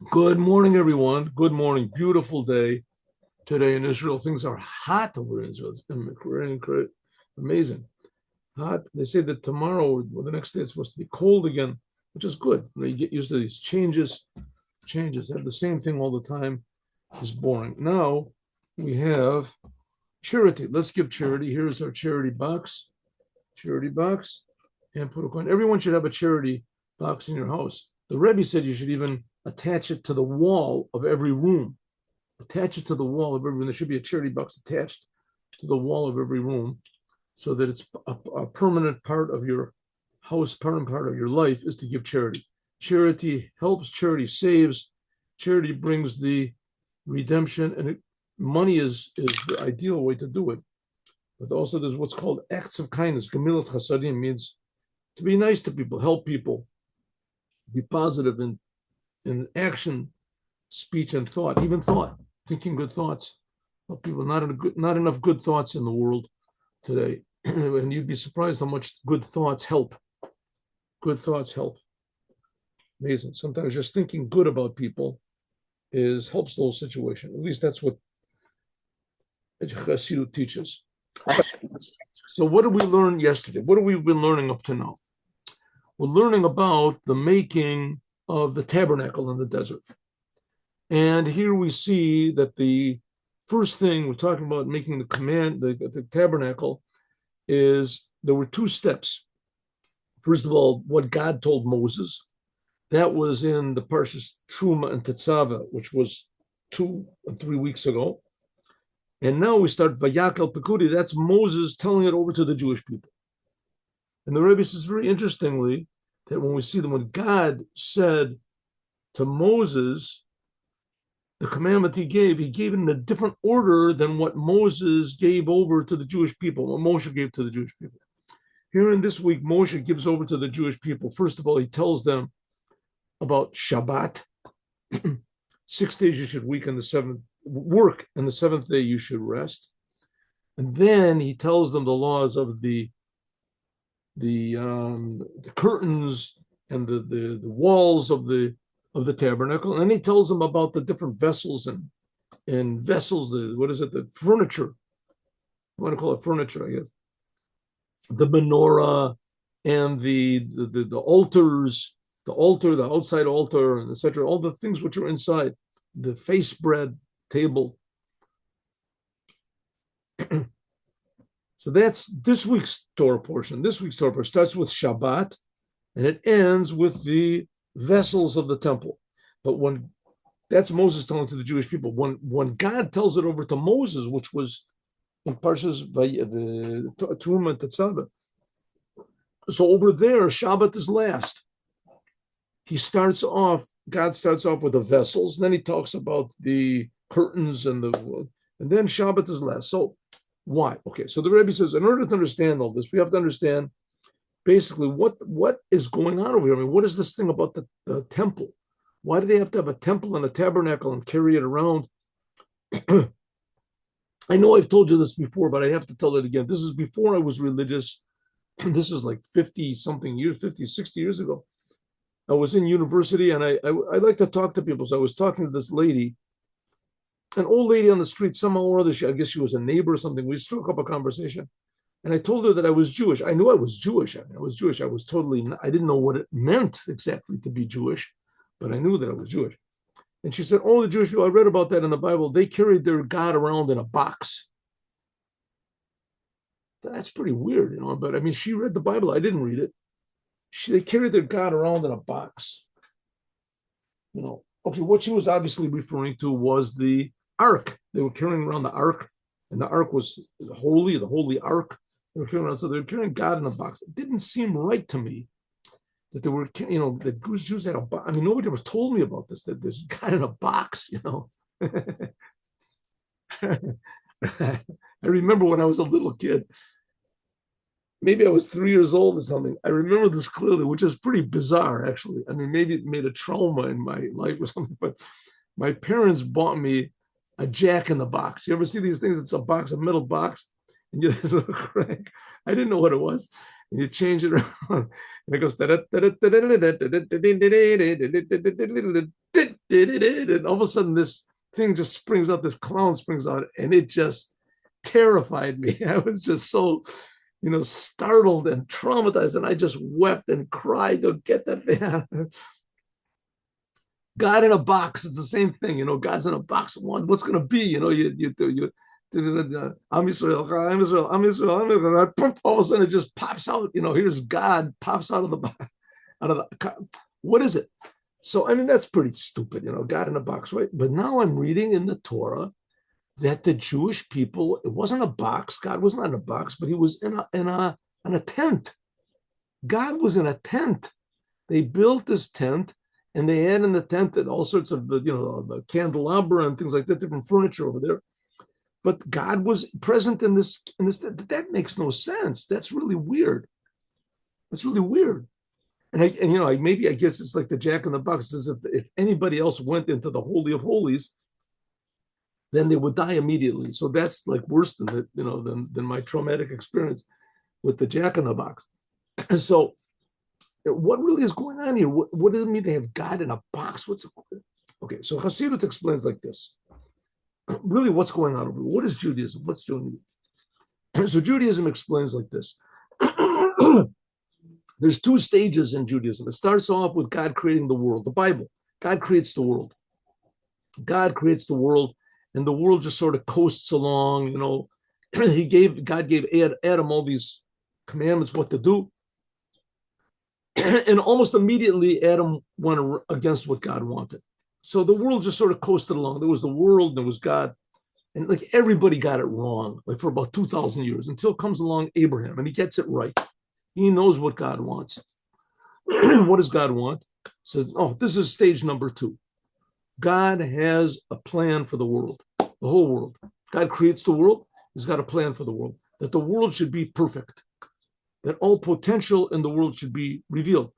Good morning, everyone. Good morning. Beautiful day today in Israel. Things are hot over in Israel. It's amazing. Hot. They say that tomorrow or the next day it's supposed to be cold again, which is good. You get used to these changes. Changes. Have the same thing all the time is boring. Now we have charity. Let's give charity. Here's our charity box. Charity box. And put a coin. Everyone should have a charity box in your house. The Rebbe said you should even attach it to the wall of every room. Attach it to the wall of every room. There should be a charity box attached to the wall of every room so that it's a permanent part of your house, permanent part of your life is to give charity. Charity helps, charity saves, charity brings the redemption, and money is the ideal way to do it. But also there's what's called acts of kindness. Gemilat chasadim means to be nice to people, help people, be positive in action, speech, and thought, even thought, thinking good thoughts. Help people. Not enough good thoughts in the world today, and you'd be surprised how much good thoughts help. Good thoughts help. Amazing. Sometimes just thinking good about people helps the whole situation. At least that's what Chassidut teaches. So what did we learn yesterday? What have we been learning up to now? We're learning about the making of the tabernacle in the desert. And here we see that the first thing we're talking about making the tabernacle is there were two steps. First of all, what God told Moses, that was in the Parshas Truma and Tetzaveh, which was 2 and 3 weeks ago. And now we start Vayakel Pekudi, that's Moses telling it over to the Jewish people. And the Rebbe says very interestingly that when we see that when God said to Moses, the commandment he gave it in a different order than what Moses gave over to the Jewish people, what Moshe gave to the Jewish people. Here in this week, Moshe gives over to the Jewish people. First of all, he tells them about Shabbat. 6 days you should work, and the seventh day you should rest. And then he tells them the laws of the curtains and the walls of the tabernacle, and then he tells them about the different vessels and vessels. The furniture. I want to call it furniture, I guess. The menorah and the altars, the altar, the outside altar, and etc. All the things which are inside the face bread table. So that's this week's Torah portion. This week's Torah portion starts with Shabbat, and it ends with the vessels of the temple. But when that's Moses telling to the Jewish people, when God tells it over to Moses, which was in Parshas the Truma and Tetzaveh, so over there, Shabbat is last. God starts off with the vessels, and then he talks about the curtains and then Shabbat is last. So why? Okay, so the Rebbe says, in order to understand all this, we have to understand basically what is going on over here. I mean, what is this thing about the temple? Why do they have to have a temple and a tabernacle and carry it around? I know I've told you this before, but I have to tell it again. This is before I was religious. This is like 50 something years, 50, 60 years ago. I was in university, and I like to talk to people. So I was talking to this lady, an old lady on the street, somehow or other. I guess she was a neighbor or something. We struck up a conversation. And I told her that I was Jewish. I knew I was Jewish. I was Jewish. I didn't know what it meant exactly to be Jewish, but I knew that I was Jewish. And she said, all the Jewish people, I read about that in the Bible, they carried their God around in a box. That's pretty weird, but I mean, she read the Bible. I didn't read it. They carried their God around in a box. Okay, what she was obviously referring to was the ark. They were carrying around the ark, and the ark was the holy ark. They were carrying around, so they were carrying God in a box. It didn't seem right to me that they were, that Jews had a box. I mean, nobody ever told me about this, that there's God in a box, I remember when I was a little kid, maybe I was 3 years old or something. I remember this clearly, which is pretty bizarre, actually. I mean, maybe it made a trauma in my life or something, but my parents bought me a Jack in the Box. You ever see these things? It's a metal box, and there's a little crank. I didn't know what it was. And you change it around, and it goes, And all of a sudden this thing just springs out, this clown springs out, and it just terrified me. I was just so, startled and traumatized, and I just wept and cried. Go get that thing. God in a box, it's the same thing. God's in a box. What's going to be? You I'm Israel, I'm Israel, I'm Israel, I'm Israel. All of a sudden it just pops out. Here's God pops out of the box. What is it? So, that's pretty stupid, God in a box, right? But now I'm reading in the Torah that the Jewish people, it wasn't a box. God was not in a box, but he was in a tent. God was in a tent. They built this tent, and they had in the tent all sorts of, the candelabra and things like that, different furniture over there. But God was present in this. That makes no sense. That's really weird. That's really weird. And I guess it's like the Jack in the Box. As if anybody else went into the Holy of Holies, then they would die immediately. So that's like worse than than my traumatic experience with the Jack in the Box. And so, what really is going on here? What does it mean they have God in a box? Okay? So Hasidut explains like this. Really, what's going on over here? What is Judaism? What's Judaism? So Judaism explains like this. There's two stages in Judaism. It starts off with God creating the world. The Bible, God creates the world. God creates the world, and the world just sort of coasts along. God gave Adam all these commandments, what to do. And almost immediately, Adam went against what God wanted. So the world just sort of coasted along. There was the world, there was God. And like everybody got it wrong, like for about 2,000 years, until comes along Abraham, and he gets it right. He knows what God wants. What does God want? He says, this is stage number 2. God has a plan for the world, the whole world. God creates the world. He's got a plan for the world, that the world should be perfect, that all potential in the world should be revealed.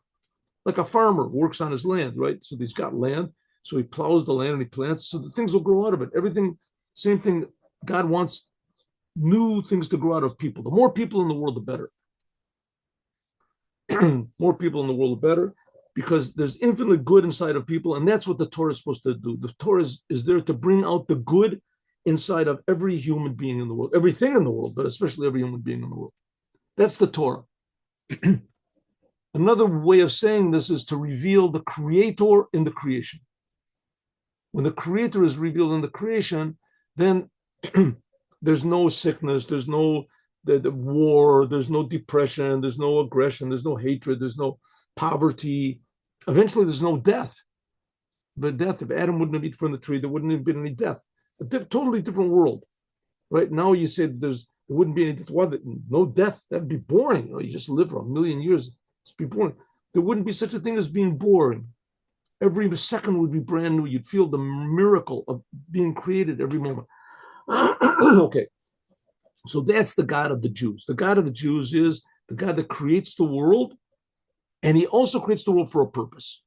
Like a farmer works on his land, right? So he's got land, so he plows the land and he plants, so the things will grow out of it. Everything, same thing. God wants new things to grow out of people. The more people in the world, the better. More people in the world, the better, because there's infinitely good inside of people, and that's what the Torah is supposed to do. The Torah is there to bring out the good inside of every human being in the world, everything in the world, but especially every human being in the world. That's the Torah. Another way of saying this is to reveal the Creator in the creation. When the Creator is revealed in the creation, then there's no sickness, there's no the war, there's no depression, there's no aggression, there's no hatred, there's no poverty. Eventually, there's no death. But death, if Adam wouldn't have eaten from the tree, there wouldn't have been any death. Totally different world. Right now, you said there wouldn't be any death. Well, no death, that'd be boring. You just live for 1,000,000 years. It'd be boring. There wouldn't be such a thing as being boring. Every second would be brand new. You'd feel the miracle of being created every moment. Okay. So that's the God of the Jews. The God of the Jews is the God that creates the world, and he also creates the world for a purpose.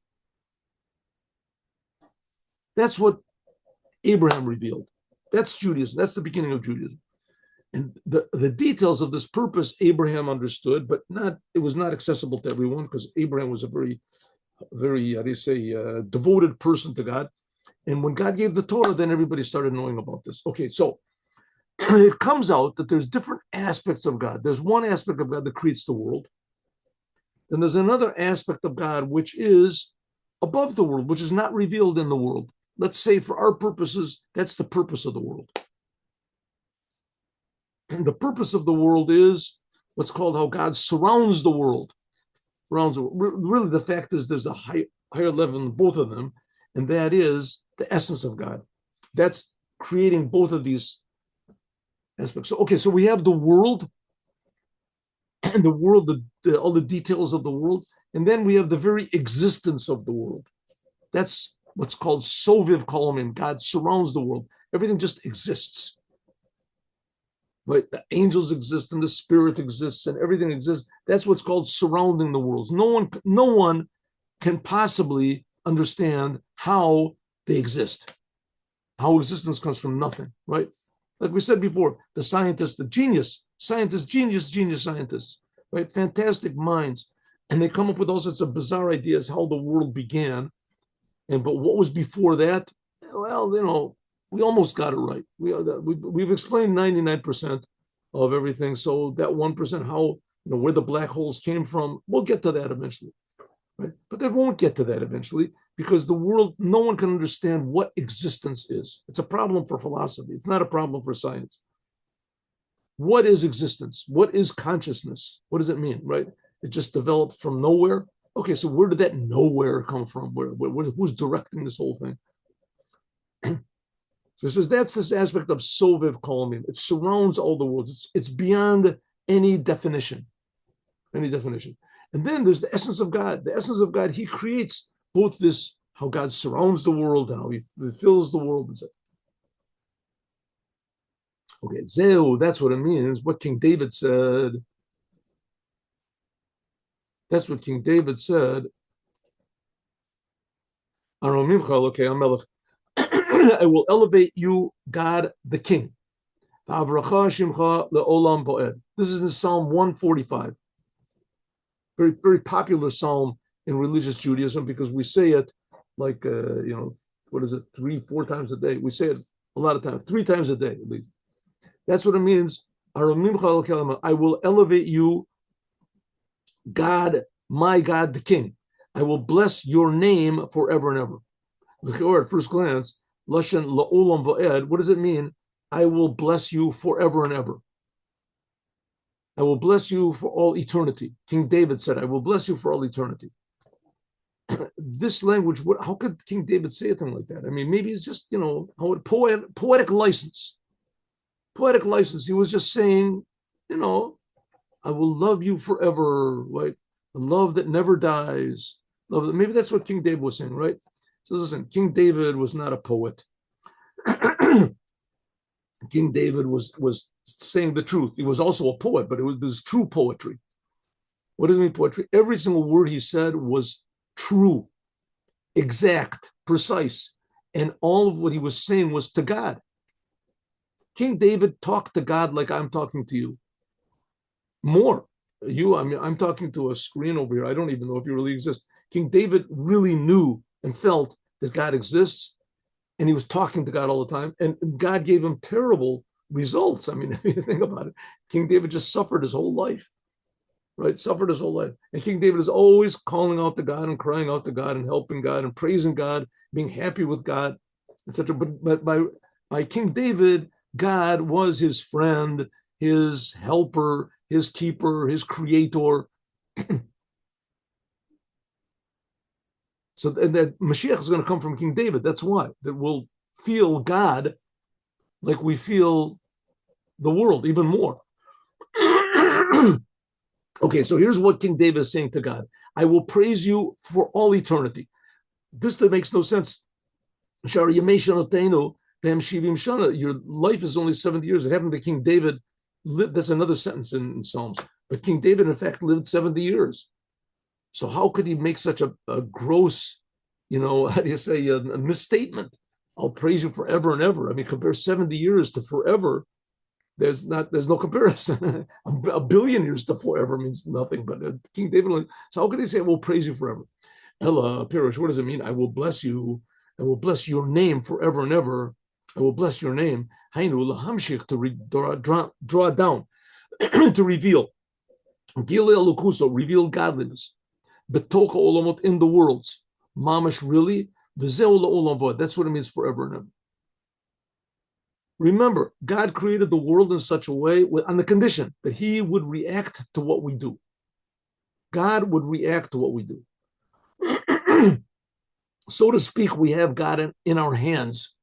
That's what Abraham revealed. That's Judaism. That's the beginning of Judaism. And the details of this purpose, Abraham understood, but it was not accessible to everyone, because Abraham was a very, very, devoted person to God. And when God gave the Torah, then everybody started knowing about this. Okay, so it comes out that there's different aspects of God. There's one aspect of God that creates the world. Then there's another aspect of God which is above the world, which is not revealed in the world. Let's say for our purposes, that's the purpose of the world. And the purpose of the world is what's called how God surrounds the world. Really, the fact is there's a higher level in both of them, and that is the essence of God. That's creating both of these aspects. So we have the world, and the world, all the details of the world, and then we have the very existence of the world. That's what's called Soviv Kolomim. God surrounds the world. Everything just exists. Right? The angels exist, and the spirit exists, and everything exists. That's what's called surrounding the worlds. No one can possibly understand how they exist. How existence comes from nothing, right? Like we said before, the scientist, the genius scientists, right? Fantastic minds. And they come up with all sorts of bizarre ideas how the world began. But what was before that? Well, we almost got it right. We've explained 99% of everything. So that 1%, how where the black holes came from, we'll get to that eventually, right? But they won't get to that eventually because the world, no one can understand what existence is. It's a problem for philosophy. It's not a problem for science. What is existence? What is consciousness? What does it mean, right? It just developed from nowhere. Okay, so where did that nowhere come from? Who's directing this whole thing? So it says that's this aspect of Soviv Kolomim. It surrounds all the worlds. It's beyond any definition. Any definition. And then there's the essence of God. The essence of God, he creates both this, how God surrounds the world and how he fills the world. Okay, Zeu, that's what it means. What King David said. That's what King David said. I will elevate you, God the King. This is in Psalm 145. Very, very popular psalm in religious Judaism because we say it like, what is it, 3-4 times a day. We say it a lot of times, 3 times a day at least. That's what it means. I will elevate you, God, my God, the King. I will bless your name forever and ever. At first glance, Lashon la'olam va'ed, what does it mean? I will bless you forever and ever. I will bless you for all eternity. King David said, I will bless you for all eternity. This language, how could King David say a thing like that? I mean, maybe it's just, poetic license. Poetic license. He was just saying, I will love you forever, like a love that never dies. Maybe that's what King David was saying, right? So listen, King David was not a poet. King David was saying the truth. He was also a poet, but this true poetry. What does it mean, poetry? Every single word he said was true, exact, precise. And all of what he was saying was to God. King David talked to God like I'm talking to you. More. I'm talking to a screen over here. I don't even know if you really exist. King David really knew and felt that God exists, and he was talking to God all the time, and God gave him terrible results. I mean, if you think about it, King David just suffered his whole life, right? Suffered his whole life. And King David is always calling out to God and crying out to God and helping God and praising God, being happy with God, etc. But by King David, God was his friend, his helper, his keeper, his creator. So that Mashiach is going to come from King David. That's why. That we'll feel God like we feel the world, even more. Okay, so here's what King David is saying to God. I will praise you for all eternity. This that makes no sense. Your life is only 70 years. It happened to King David. That's another sentence in Psalms. But King David, in fact, lived 70 years. So how could he make such a gross, how do you say, a misstatement? I'll praise you forever and ever. I mean, compare 70 years to forever. There's no comparison. A billion years to forever means nothing. But King David, so how could he say, I will praise you forever? Ella, Pirush, what does it mean? I will bless you. I will bless your name forever and ever. I will bless your name. Hainu lahamshich, to draw down, to reveal. Gile lukuso, reveal godliness. Betocha olamot, in the worlds. Mamash, really? V'zeu la'olam v'ad. That's what it means forever and ever. Remember, God created the world in such a way on the condition that he would react to what we do. God would react to what we do. So to speak, we have God in our hands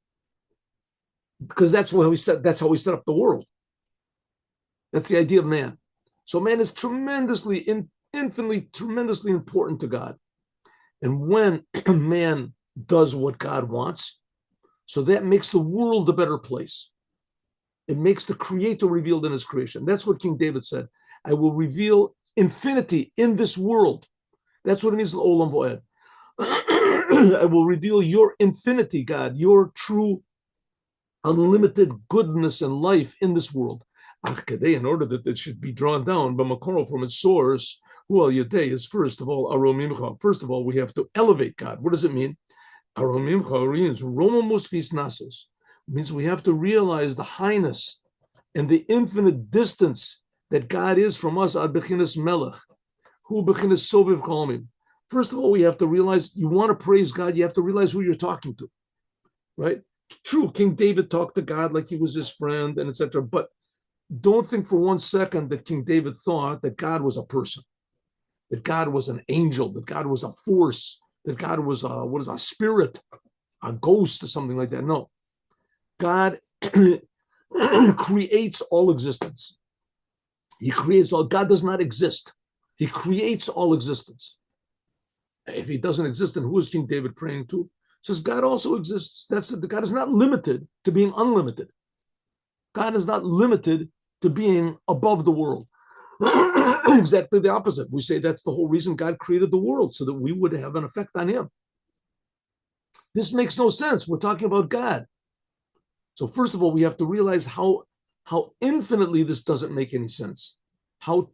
because that's how we set up the world. That's the idea of man. So man is infinitely, tremendously important to God. And when man does what God wants, so that makes the world a better place. It makes the Creator revealed in his creation. That's what King David said. I will reveal infinity in this world. That's what it means, Olam Vo'ed. I will reveal your infinity, God, your true, unlimited goodness and life in this world. In order that it should be drawn down from its source, is first of all, we have to elevate God. What does it mean? Means we have to realize the highness and the infinite distance that God is from us. Ad bechinas melech, hu bechinas soviv kolmim. First of all, we have to realize you want to praise God, you have to realize who you're talking to, right? True, King David talked to God like he was his friend and etc. But don't think for 1 second that King David thought that God was a person, that God was an angel, that God was a force, that God was a spirit, a ghost or something like that. No, God creates all existence. He creates all. God does not exist. He creates all existence. If he doesn't exist, then who is King David praying to? Says God also exists. That's it. God is not limited to being unlimited. God is not limited to being above the world. Exactly the opposite. We say that's the whole reason God created the world, so that we would have an effect on him. This makes no sense. We're talking about God. So first of all, we have to realize how infinitely this doesn't make any sense. How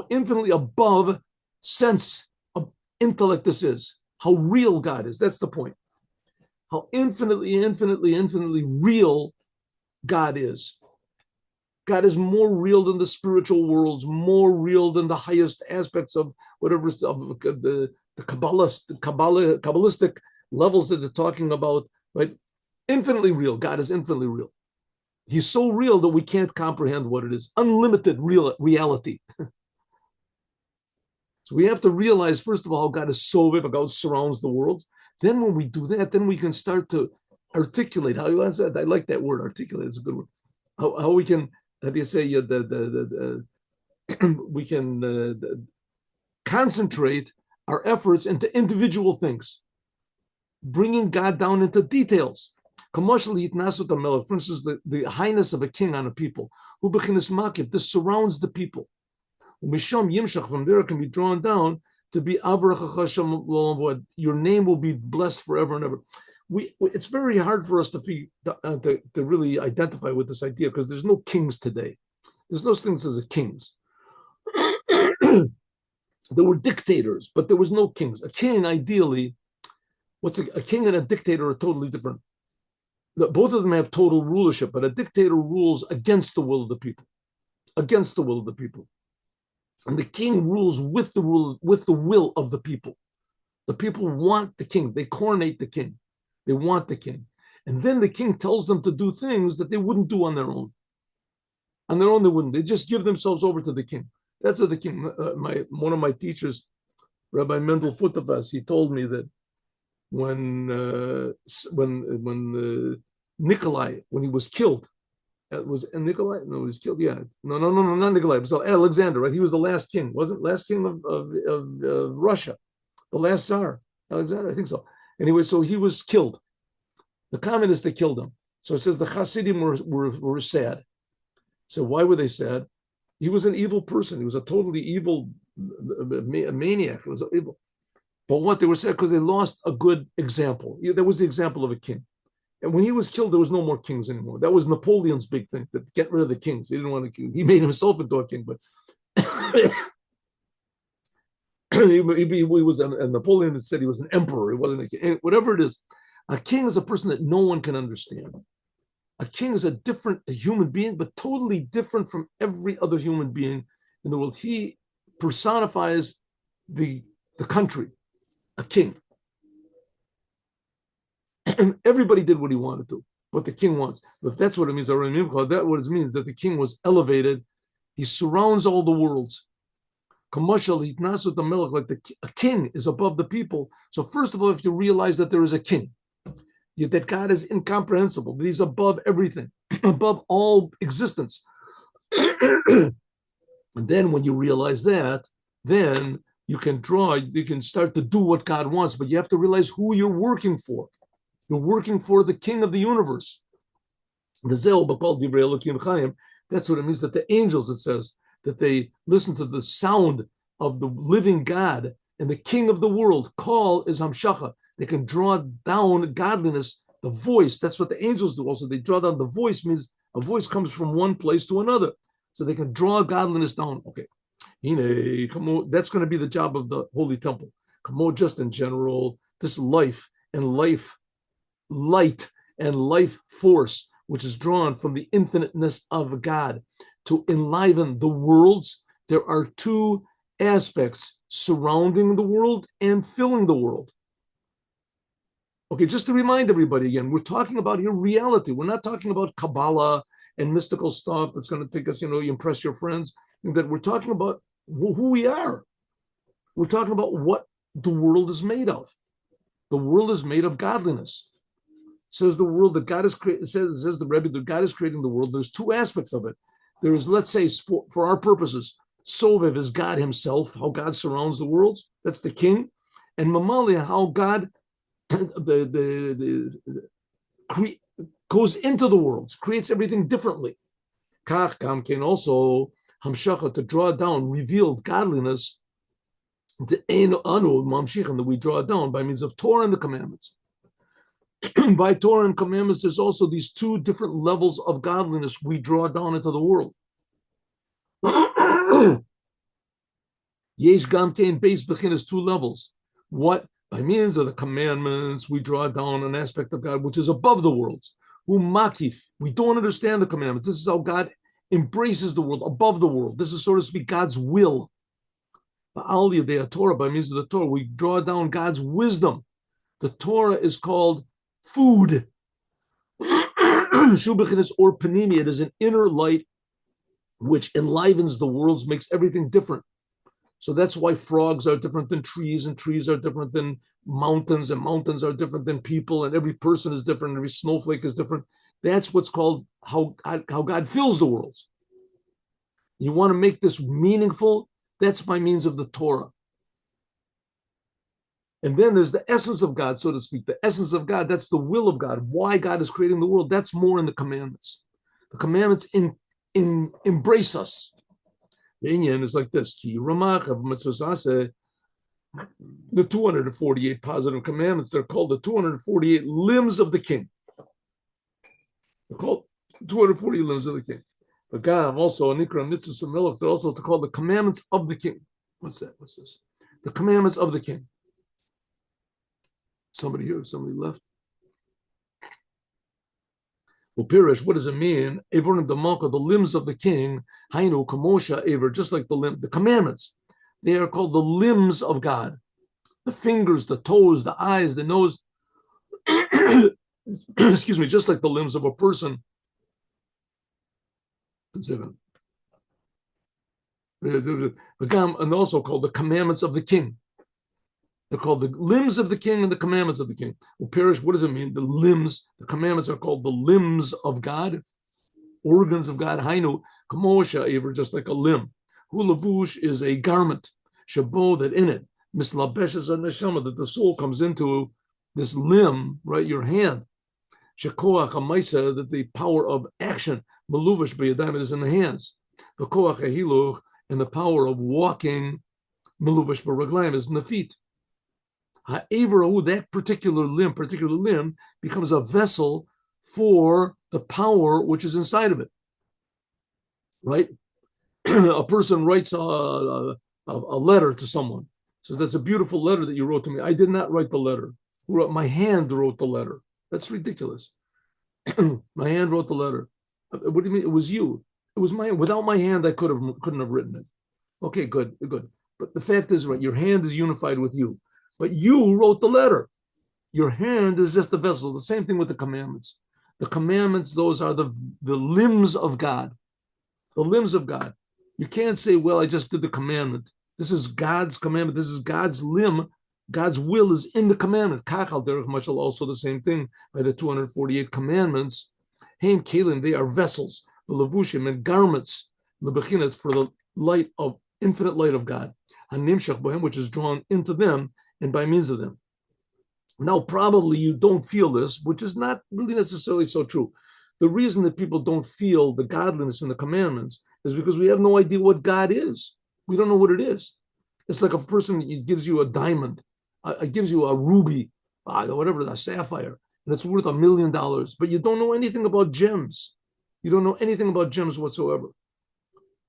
infinitely above sense of intellect this is. How real God is. That's the point. How infinitely real God is. God is more real than the spiritual worlds, more real than the highest aspects of whatever of the Kabbalistic levels that they're talking about, right? Infinitely real. God is infinitely real. He's so real that we can't comprehend what it is. Unlimited reality. So we have to realize, first of all, how God is so big, God surrounds the world. Then when we do that, then we can start to articulate. How you said, I like that word, articulate. It's a good word. How we can, how do you say, we can concentrate our efforts into individual things, bringing God down into details. Commercially, for instance, the highness of a king on a people, this surrounds the people. From there, it can be drawn down to be your name will be blessed forever and ever. It's very hard for us to really identify with this idea because there's no kings today. There's no things as kings. There were dictators, but there was no kings. A king, ideally, a king and a dictator are totally different. Both of them have total rulership, but a dictator rules against the will of the people. Against the will of the people. And the king rules with the will of the people. The people want the king. They coronate the king. They want the king. And then the king tells them to do things that they wouldn't do on their own. On their own, they wouldn't. They just give themselves over to the king. That's what the king, one of my teachers, Rabbi Mendel Futavas, he told me that when Nikolai, when he was killed, was Nikolai? No, he was killed. Yeah, no, not Nikolai. So Alexander, right? He was the last king, wasn't last king of Russia, the last Tsar, Alexander, I think so. Anyway, so he was killed. The communists, they killed him. So it says the Hasidim were sad. So why were they sad? He was an evil person. He was a totally evil maniac. He was evil. But what they were sad because they lost a good example. That was the example of a king. And when he was killed, there was no more kings anymore. That was Napoleon's big thing, to get rid of the kings. He didn't want a king. He made himself into a king, but he was, and Napoleon had said he was an emperor. He wasn't a king. Whatever it is, a king is a person that no one can understand. A king is a human being, but totally different from every other human being in the world. He personifies the country, a king. And everybody did what he wanted to, what the king wants. But if that's what it means, that what it means, that the king was elevated. He surrounds all the worlds. Commercially, like a king is above the people. So first of all, if you realize that there is a king, that God is incomprehensible, that he's above everything, above all existence. And then when you realize that, then you can start to do what God wants, but you have to realize who you're working for. You're working for the king of the universe. That's what it means that the angels, it says, that they listen to the sound of the living God and the king of the world. Call is Hamshacha. They can draw down godliness, the voice. That's what the angels do also. They draw down the voice, means a voice comes from one place to another. So they can draw godliness down. Okay. That's going to be the job of the Holy Temple. Just in general, this life and light and life force, which is drawn from the infiniteness of God. To enliven the worlds, there are two aspects: surrounding the world and filling the world. Okay, just to remind everybody again, we're talking about here reality. We're not talking about Kabbalah and mystical stuff that's going to take us, you impress your friends. That we're talking about who we are. We're talking about what the world is made of. The world is made of godliness. Says the world that God is creating. Says the Rebbe that God is creating the world. There's two aspects of it. There is, let's say, for our purposes, Sovev is God Himself, how God surrounds the worlds. That's the King, and Mamalia, how God goes into the worlds, creates everything differently. Kach Kam Ken also Hamshacha, to draw down revealed godliness. The Anu Mamshichan, that we draw down by means of Torah and the commandments. By Torah and commandments, there's also these two different levels of godliness we draw down into the world. Yesh Gam Kein Beis Bechin, two levels. What? By means of the commandments, we draw down an aspect of God which is above the worlds. Who makif? We don't understand the commandments. This is how God embraces the world, above the world. This is, so to speak, God's will. Torah, by means of the Torah, we draw down God's wisdom. The Torah is called food. Shubachin is or panimi. It is an inner light which enlivens the worlds, makes everything different. So that's why frogs are different than trees, and trees are different than mountains, and mountains are different than people, and every person is different, every snowflake is different. That's what's called how God fills the worlds. You want to make this meaningful? That's by means of the Torah. And then there's the essence of God, so to speak. The essence of God, that's the will of God. Why God is creating the world, that's more in the commandments. The commandments embrace us. The Inyan is like this: the 248 positive commandments, they're called the 248 limbs of the king. They're called 240 limbs of the king. But God, also, Anikra Mitzvot Melech, they're also called the commandments of the king. What's that? What's this? The commandments of the king. Somebody here, somebody left. Well, Pirish, what does it mean? Evorim Damalka, the limbs of the king, Hainu Kamosha Ever, just like the commandments. They are called the limbs of God. The fingers, the toes, the eyes, the nose. Excuse me, just like the limbs of a person. And also called the commandments of the king. They're called the limbs of the king and the commandments of the king. Well, Parish, what does it mean? The limbs, the commandments are called the limbs of God, organs of God. Hainu, kamosha, ever, just like a limb. Hulavush is a garment. Shabo, that in it, mislabesh is a neshama, that the soul comes into this limb, right? Your hand. Shekoach hamaisa, that the power of action, maluvish b'yadayim, is in the hands. The koach hahiluch, and the power of walking, maluvish b'raglayim, is in the feet. That particular limb becomes a vessel for the power which is inside of it. Right? A person writes a letter to someone. Says, that's a beautiful letter that you wrote to me. I did not write the letter. My hand wrote the letter. That's ridiculous. My hand wrote the letter. What do you mean? It was you. It was my. Without my hand, I couldn't have written it. Okay, good. But the fact is, right, your hand is unified with you. But you wrote the letter. Your hand is just the vessel. The same thing with the commandments. The commandments, those are the limbs of God. The limbs of God. You can't say, well, I just did the commandment. This is God's commandment. This is God's limb. God's will is in the commandment. Kachal derech mashal, also the same thing by the 248 commandments. Hein kelim, they are vessels. The levushim and garments. Lebechinat, for the light of infinite light of God. Hanimshach bohem, which is drawn into them and by means of them. Now, probably you don't feel this, which is not really necessarily so true. The reason that people don't feel the godliness in the commandments is because we have no idea what God is. We don't know what it is. It's like a person gives you a diamond, gives you a ruby, whatever, a sapphire, and it's worth $1 million, but you don't know anything about gems. You don't know anything about gems whatsoever.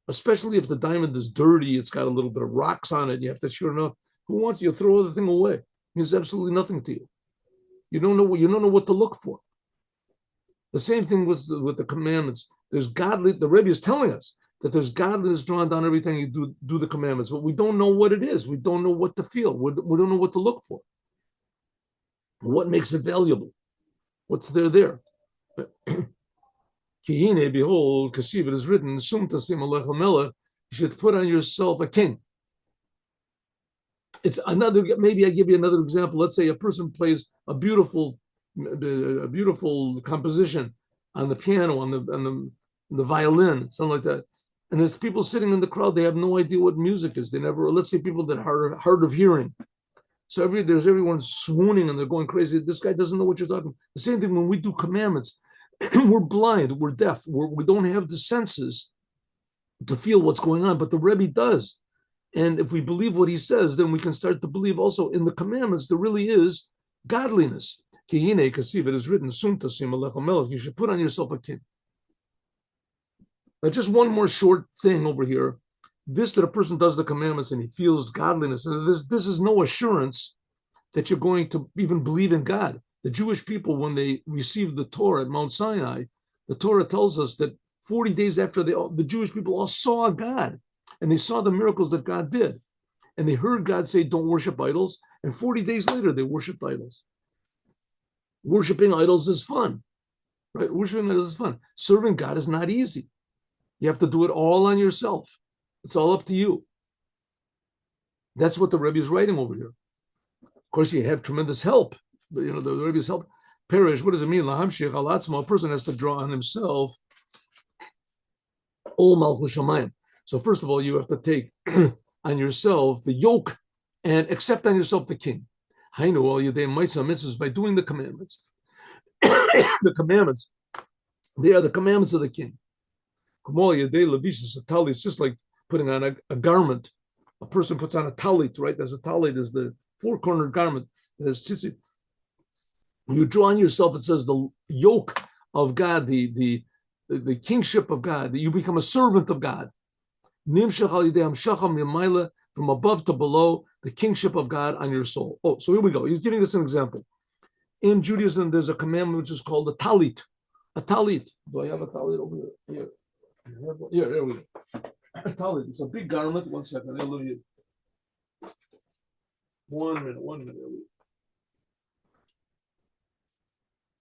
Especially if the diamond is dirty, it's got a little bit of rocks on it. You have to, sure enough, who wants you to throw the thing away? It means absolutely nothing to you. You don't know what to look for. The same thing with the commandments. There's godly. The Rebbe is telling us that there's godliness drawn down everything you do the commandments, but we don't know what it is. We don't know what to feel. We don't know what to look for. What makes it valuable? What's there? Kihine, behold, Kasiv, it is written, Sum tasim alech melech, you should put on yourself a king. It's another, maybe I give you another example. Let's say a person plays a beautiful composition on the piano, on the violin, something like that. And there's people sitting in the crowd, they have no idea what music is. They never, let's say people that are hard of hearing. So there's everyone swooning and they're going crazy. This guy doesn't know what you're talking about. The same thing when we do commandments. We're blind, we're deaf, we don't have the senses to feel what's going on, but the Rebbe does. And if we believe what he says, then we can start to believe also in the commandments there really is godliness. Kihine kasiv, it is written, Sum tasim alech melech, you should put on yourself a king. Now, just one more short thing over here. This that a person does the commandments and he feels godliness, and this is no assurance that you're going to even believe in God. The Jewish people, when they received the Torah at Mount Sinai, the Torah tells us that 40 days after the Jewish people all saw God, and they saw the miracles that God did, and they heard God say, don't worship idols, and 40 days later, they worshiped idols. Worshipping idols is fun, right? Worshipping idols is fun. Serving God is not easy. You have to do it all on yourself. It's all up to you. That's what the Rebbe is writing over here. Of course, you have tremendous help. The Rebbe's help. Perish, what does it mean? Lahamshich alatzma, a person has to draw on himself Ol Malchus Shamayim. So first of all, you have to take on yourself the yoke and accept on yourself the king. Hainu all yedei ma'aseh mitzvahs, by doing the commandments. The commandments, they are the commandments of the king. It's just like putting on a garment. A person puts on a talit, right? There's a talit, is the four-cornered garment. There's tzitzit. You draw on yourself, it says the yoke of God, the kingship of God, that you become a servant of God. From above to below, the kingship of God on your soul. Oh, so here we go. He's giving us an example. In Judaism, there's a commandment which is called a talit. A talit. Do I have a talit over here? Here we go. A talit. It's a big garment. 1 second. One minute.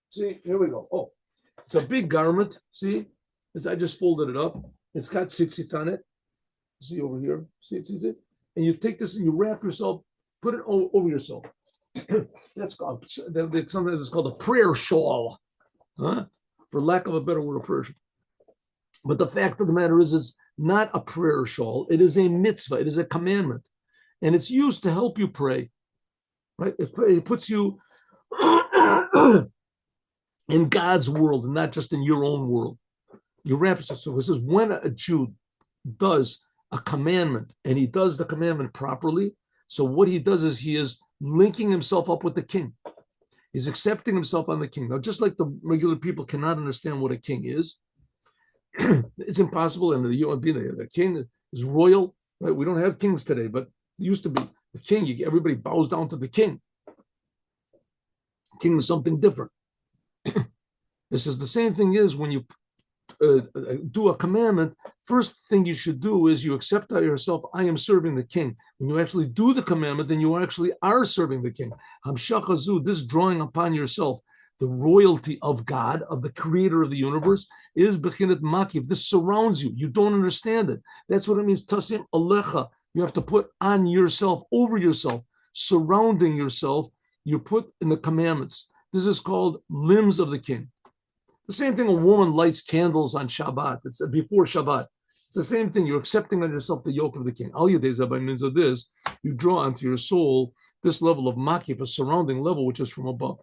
See, here we go. Oh, it's a big garment. See, I just folded it up. It's got tzitzit on it. See over here. See it? And you take this and you wrap yourself, put it over yourself. That's called, sometimes it's called a prayer shawl, huh? For lack of a better word, a prayer shawl. But the fact of the matter is, it's not a prayer shawl. It is a mitzvah. It is a commandment. And it's used to help you pray, right? It puts you in God's world and not just in your own world. You wrap yourself. So it says, when a Jew does a commandment and he does the commandment properly, so what he does is he is linking himself up with the king. He's accepting himself on the king. Now, just like the regular people cannot understand what a king is, it's impossible. And the king is royal, right? We don't have kings today, but it used to be the king. Everybody bows down to the king. King is something different. This is the same thing is when you do a commandment, first thing you should do is you accept out yourself, I am serving the king. When you actually do the commandment, then you actually are serving the king. Hamshachazu, this drawing upon yourself the royalty of God, of the creator of the universe, is bechinat makiv. This surrounds you. You don't understand it. That's what it means. Tasim alecha. You have to put on yourself, over yourself, surrounding yourself. You put in the commandments. This is called limbs of the king. The same thing, a woman lights candles on Shabbat. It's before Shabbat. It's the same thing. You're accepting on yourself the yoke of the king. Al Yadeza, by means of this, you draw onto your soul this level of makif, a surrounding level, which is from above.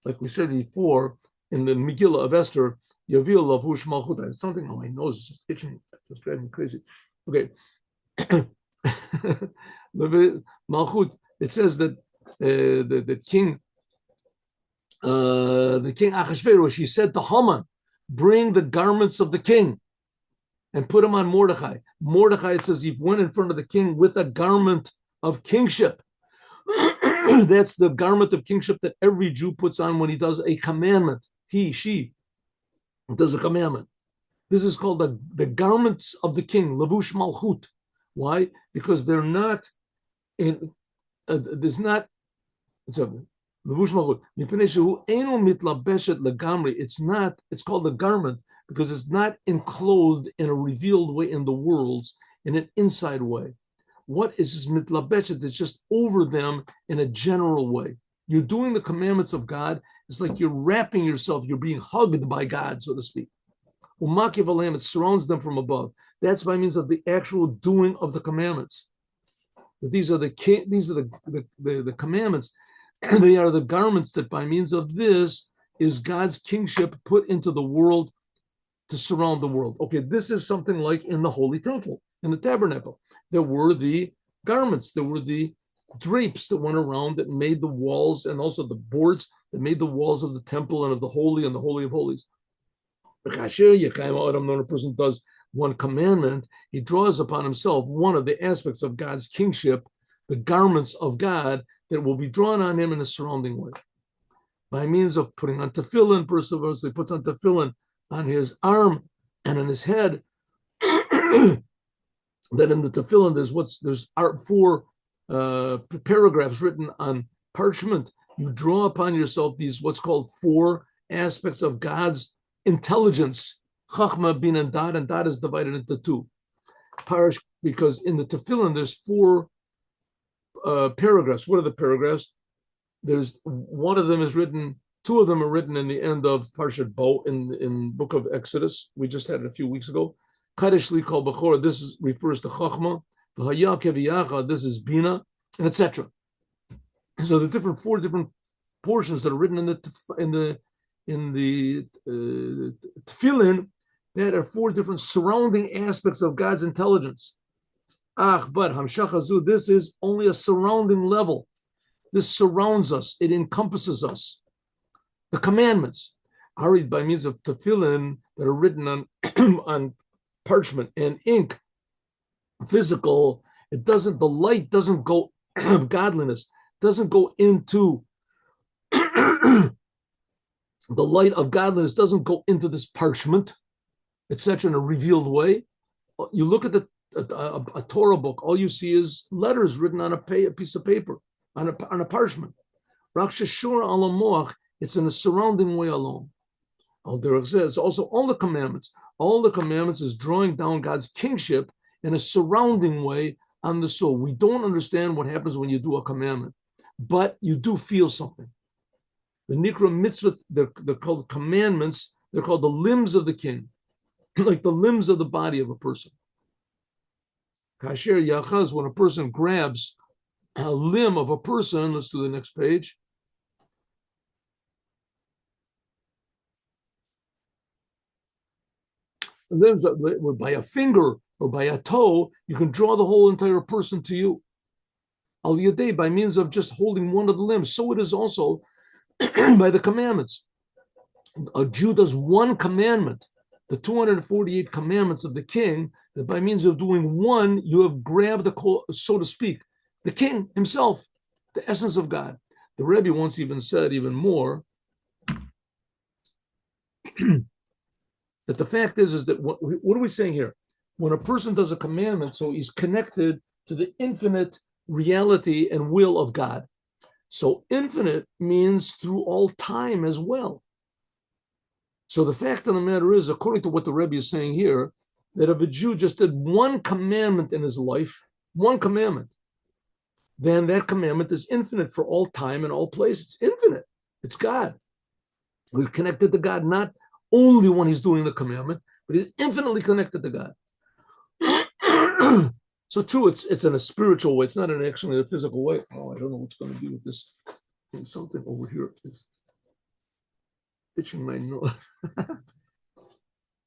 Like we said before, in the Megillah of Esther, Yavil Lavush Malchut. Something on my nose is just itching. It's driving me crazy. Okay. Malchut, it says that the king Achashverosh, he said to Haman, bring the garments of the king and put them on Mordechai. Mordechai, it says, he went in front of the king with a garment of kingship. That's the garment of kingship that every Jew puts on when he does a commandment. He, she does a commandment. This is called the garments of the king, levush malchut. Why? Because they're not in. There's not. It's a levush malchut. It's not. It's called the garment because it's not enclosed in a revealed way in the worlds, in an inside way. What is this mitlabeshet? It's just over them in a general way. You're doing the commandments of God. It's like you're wrapping yourself. You're being hugged by God, so to speak. It surrounds them from above. That's by means of the actual doing of the commandments. These are the commandments, and they are the garments that by means of this is God's kingship put into the world to surround the world. Okay, this is something like in the Holy Temple, in the Tabernacle. There were the garments, there were the drapes that went around that made the walls, and also the boards that made the walls of the temple and of the Holy and the Holy of Holies. When a person does one commandment, he draws upon himself one of the aspects of God's kingship, the garments of God that will be drawn on him in a surrounding way. By means of putting on tefillin, first of all, he puts on tefillin on his arm and on his head. That in the tefillin, there's four paragraphs written on parchment. You draw upon yourself these what's called four aspects of God's intelligence. Chachma, bin, and dad is divided into two. Because in the tefillin, there's four paragraphs. What are the paragraphs? There's one of them is written. Two of them are written in the end of Parshat Bo in Book of Exodus. We just had it a few weeks ago. Kadesh li kol bechor. This refers to Chachma. V'haya keviyacha. This is Bina, and etc. So the four different portions that are written in the tefillin, that are four different surrounding aspects of God's intelligence. But hamshachazu. This is only a surrounding level. This surrounds us. It encompasses us. The commandments are read by means of tefillin that are written on on parchment and ink, physical. It doesn't. The light doesn't go of godliness. Doesn't go into the light of godliness. Doesn't go into this parchment, etc. In a revealed way. You look at a Torah book. All you see is letters written on a piece of paper, on a parchment. Rakshashura alamoach. It's in a surrounding way alone. Al-Derech says also all the commandments. All the commandments is drawing down God's kingship in a surrounding way on the soul. We don't understand what happens when you do a commandment, but you do feel something. The Nikra Mitzvot, they're called commandments. They're called the limbs of the king, like the limbs of the body of a person. Kasher Yachaz, when a person grabs a limb of a person, let's do the next page. And then by a finger or by a toe, you can draw the whole entire person to you. Al Yadei, by means of just holding one of the limbs. So it is also by the commandments. A Jew does one commandment, the 248 commandments of the king, that by means of doing one, you have grabbed, so to speak, the king himself, the essence of God. The Rebbe once even said even more, that the fact is that what are we saying here? When a person does a commandment, so he's connected to the infinite reality and will of God. So infinite means through all time as well. So the fact of the matter is, according to what the Rebbe is saying here, that if a Jew just did one commandment in his life, one commandment, then that commandment is infinite for all time and all place. It's infinite. It's God. He's connected to God, not only when he's doing the commandment, but he's infinitely connected to God. So true, it's in a spiritual way. It's not actually in a physical way. Oh, I don't know what's going to be with this. Something over here is itching my nose.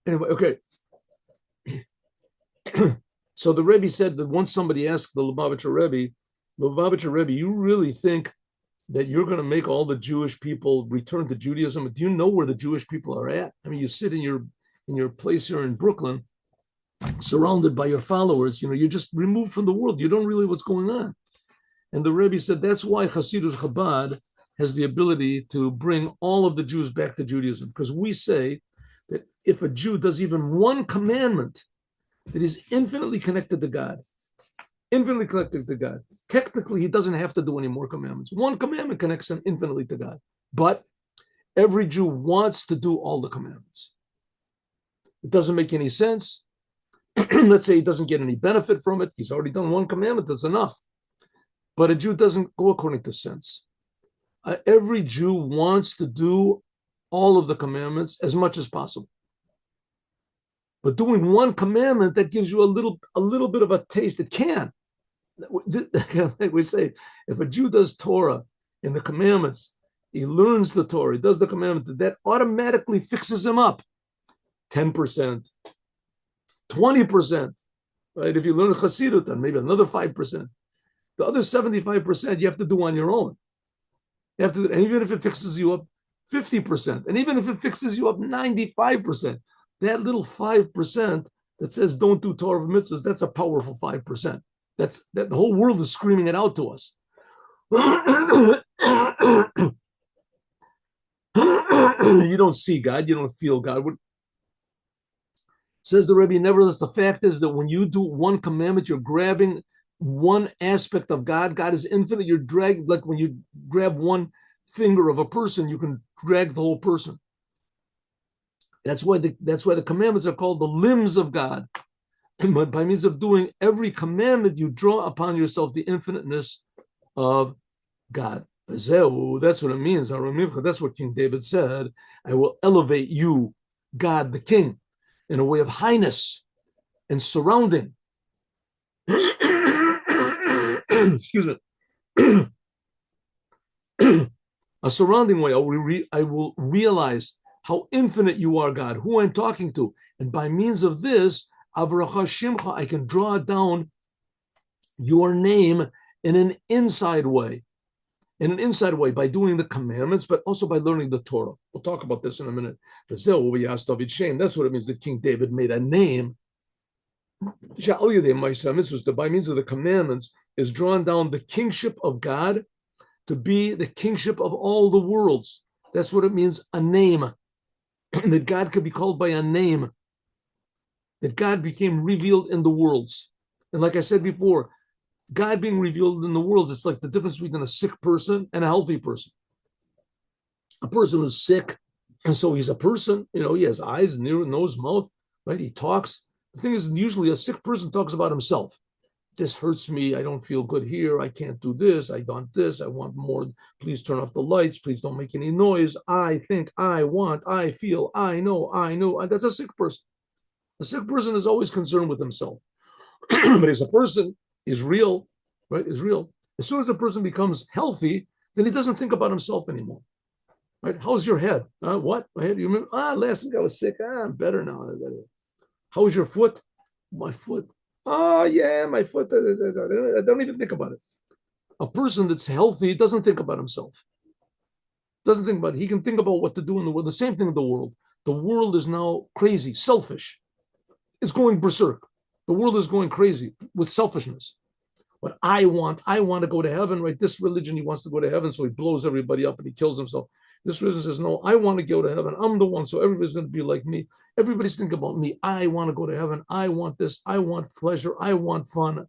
Anyway, okay. So the Rebbe said that once somebody asked the Lubavitcher Rebbe, you really think that you're going to make all the Jewish people return to Judaism? Do you know where the Jewish people are at? I mean, you sit in your place here in Brooklyn, surrounded by your followers. You're just removed from the world. You don't really know what's going on. And the Rebbe said that's why Hasidut Chabad has the ability to bring all of the Jews back to Judaism, because we say that if a Jew does even one commandment that is infinitely connected to God, technically he doesn't have to do any more commandments. One commandment connects him infinitely to God. But every Jew wants to do all the commandments. It doesn't make any sense. Let's say he doesn't get any benefit from it. He's already done one commandment, that's enough. But a Jew doesn't go according to sense. Every Jew wants to do all of the commandments as much as possible. But doing one commandment, that gives you a little bit of a taste. It can. Like we say, if a Jew does Torah in the commandments, he learns the Torah, he does the commandment, that automatically fixes him up. 10%, 20%, right? If you learn Chassidut, then maybe another 5%. The other 75% you have to do on your own. You have to, and even if it fixes you up 50%, and even if it fixes you up 95%, that little 5% that says don't do Torah of mitzvahs, that's a powerful 5%. That the whole world is screaming it out to us. You don't see God, you don't feel God. Says the Rebbe, nevertheless, the fact is that when you do one commandment, you're grabbing one aspect of God. God is infinite. You're dragging, like when you grab one finger of a person, you can drag the whole person. That's why the commandments are called the limbs of God. But by means of doing every commandment, you draw upon yourself the infiniteness of God. That's what it means. That's what King David said. I will elevate you, God the King, in a way of highness and surrounding. Excuse me. A surrounding way. I will realize how infinite you are, God, who I'm talking to. And by means of this, Avracha Shimcha, I can draw down your name in an inside way. By doing the commandments, but also by learning the Torah. We'll talk about this in a minute. That's what it means that King David made a name. By means of the commandments, is drawn down the kingship of God to be the kingship of all the worlds. That's what it means, a name. That God could be called by a name. That God became revealed in the worlds. And like I said before, God being revealed in the world, it's like the difference between a sick person and a healthy person. A person who's sick, and so he's a person, he has eyes, nose, mouth, right? He talks. The thing is, usually a sick person talks about himself. This hurts me. I don't feel good here. I can't do this. I want this. I want more. Please turn off the lights. Please don't make any noise. I think, I want, I feel, I know. That's a sick person. A sick person is always concerned with himself. But as a person, is real, right? Is real. As soon as a person becomes healthy, then he doesn't think about himself anymore, right? How's your head? What? My head? You remember? Last week I was sick. I'm better now. How's your foot? My foot. Oh yeah, my foot. I don't even think about it. A person that's healthy doesn't think about himself. Doesn't think about it. He can think about what to do in the world. The same thing in the world. The world is now crazy, selfish. It's going berserk. The world is going crazy with selfishness. What I want to go to heaven, right? This religion, he wants to go to heaven, so he blows everybody up and he kills himself. This religion says, no, I want to go to heaven. I'm the one, so everybody's going to be like me. Everybody's thinking about me. I want to go to heaven. I want this. I want pleasure. I want fun.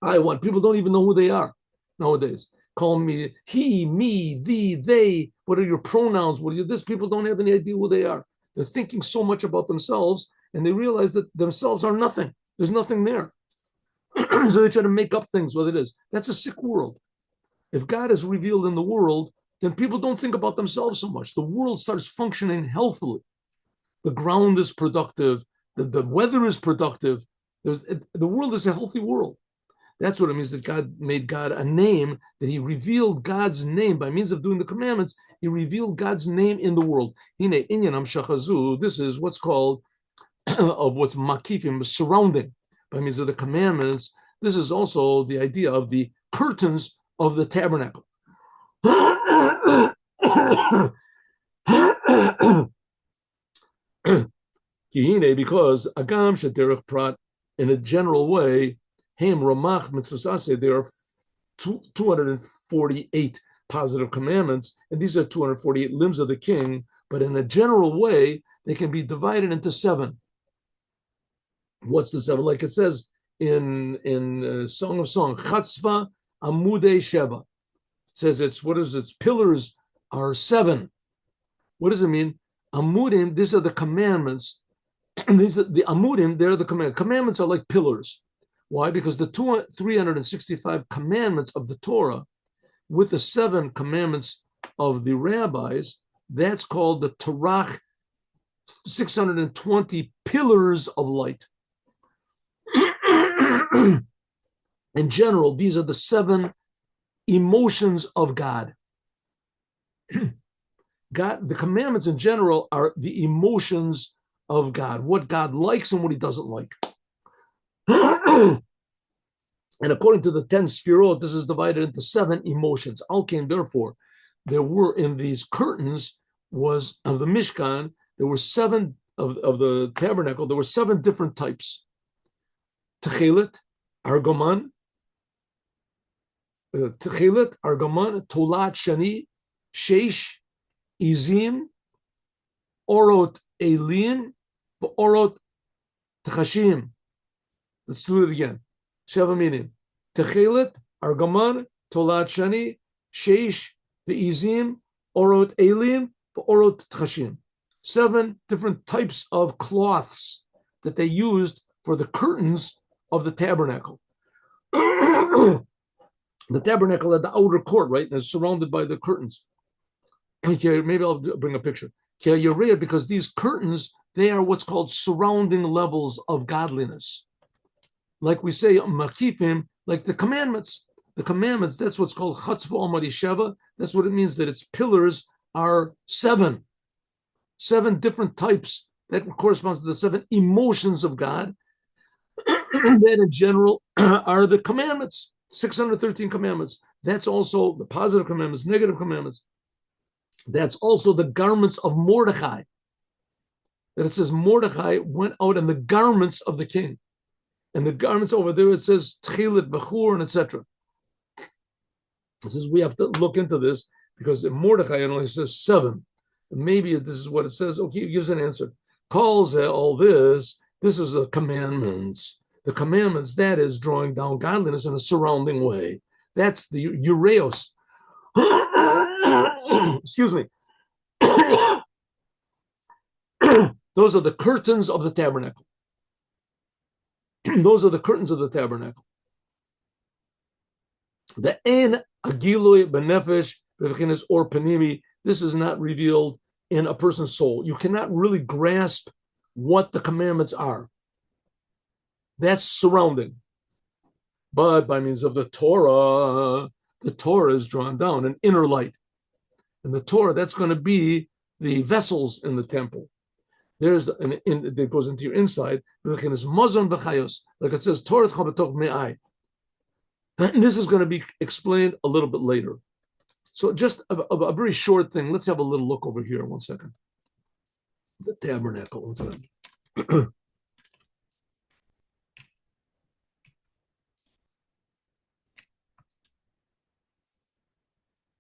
People don't even know who they are nowadays. Call me he, me, thee, they. What are your pronouns? What are you this? People don't have any idea who they are. They're thinking so much about themselves, and they realize that themselves are nothing. There's nothing there. So they try to make up things, what it is. That's a sick world. If God is revealed in the world, then people don't think about themselves so much. The world starts functioning healthily. The ground is productive. The weather is productive. The world is a healthy world. That's what it means that God made God a name, that he revealed God's name by means of doing the commandments. He revealed God's name in the world. This is what's called of what's makifim, surrounding by means of the commandments. This is also the idea of the curtains of the tabernacle. Because agam shederech prat, in a general way, hem ramach mitzvasase, there are 248 positive commandments, and these are 248 limbs of the king, but in a general way, they can be divided into 7. What's the 7? Like it says in Song of Songs, Chatzva Amudei Sheba. It says its pillars are 7. What does it mean? Amudim, these are the commandments. And these are the amudim, they're the commandments. Commandments are like pillars. Why? Because the 365 commandments of the Torah with the 7 commandments of the rabbis, that's called the Torah, 620 pillars of light. In general, these are the 7 emotions of God. The commandments in general are the emotions of God, what God likes and what he doesn't like. And according to the 10 Sfirot, this is divided into 7 emotions. Alkein, therefore, there were in these curtains of the Mishkan, there were 7 of the tabernacle, there were 7 different types. Techelet, Argoman, Tolat Shani, Sheish, Izim, Orot Elim, Orot Tachashim. Let's do it again. 7 meaning. Techelet, Argaman, Tolat Shani, Sheish, Izim, Orot Elim, Orot Tachashim. 7 different types of cloths that they used for the curtains of the tabernacle. The tabernacle had the outer court, right? And it's surrounded by the curtains. Okay, maybe I'll bring a picture. Because these curtains, they are what's called surrounding levels of godliness. Like we say, makifim, like the commandments. The commandments, that's what's called chatzva amari sheva. That's what it means, that its pillars are 7. 7 different types. That corresponds to the 7 emotions of God. That in general are the commandments. 613 commandments. That's also the positive commandments, negative commandments. That's also the garments of Mordechai. That it says Mordechai went out in the garments of the king. And the garments over there, it says Tchilit, Bechur, and etc. It says we have to look into this because in Mordechai it only says 7. And maybe this is what it says. Okay, it gives an answer. Calls all this is the commandments. The commandments, that is drawing down godliness in a surrounding way. That's the ureos. Excuse me. Those are the curtains of the tabernacle. Those are the curtains of the tabernacle. The en agiloi benefesh b'vchinas or panimi. This is not revealed in a person's soul. You cannot really grasp what the commandments are. That's surrounding. But by means of the Torah is drawn down, an inner light. And the Torah, that's going to be the vessels in the temple. There's that goes into your inside. Like it says, Torah chabatoch me'ai. And this is going to be explained a little bit later. So just a very short thing. Let's have a little look over here. 1 second. The tabernacle. 1 second.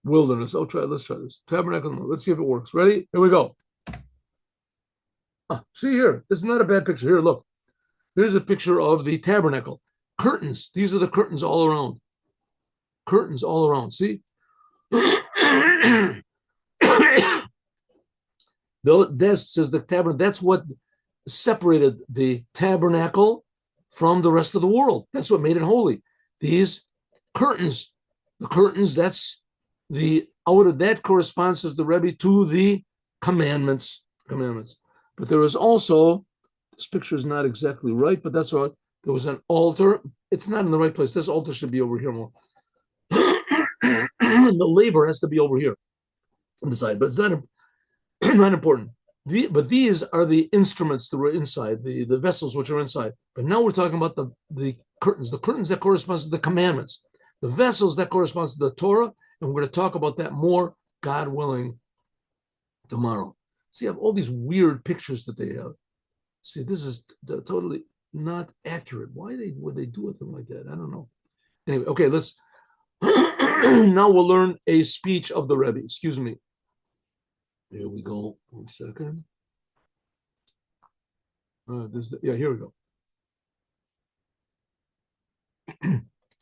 Wilderness. Let's try this. Tabernacle. Let's see if it works. Ready? Here we go. See here. This is not a bad picture. Here, look. Here's a picture of the tabernacle. Curtains. These are the curtains all around. Curtains all around. See? This says the tabernacle. That's what separated the tabernacle from the rest of the world. That's what made it holy. These curtains. The curtains, that's the outer, that corresponds, says the Rebbe, to the commandments. But there was also, this picture is not exactly right, but that's all right. There was an altar. It's not in the right place. This altar should be over here more. The labor has to be over here on the side, but it's not important. But these are the instruments that were inside, the vessels which are inside. But now we're talking about the curtains that corresponds to the commandments. The vessels that corresponds to the Torah, and we're going to talk about that more, God willing, tomorrow. See, you have all these weird pictures that they have. See, this is totally not accurate. Why would they do a thing like that? I don't know. Anyway, okay, let's Now we'll learn a speech of the Rebbe. Excuse me. Here we go. 1 second. Here we go.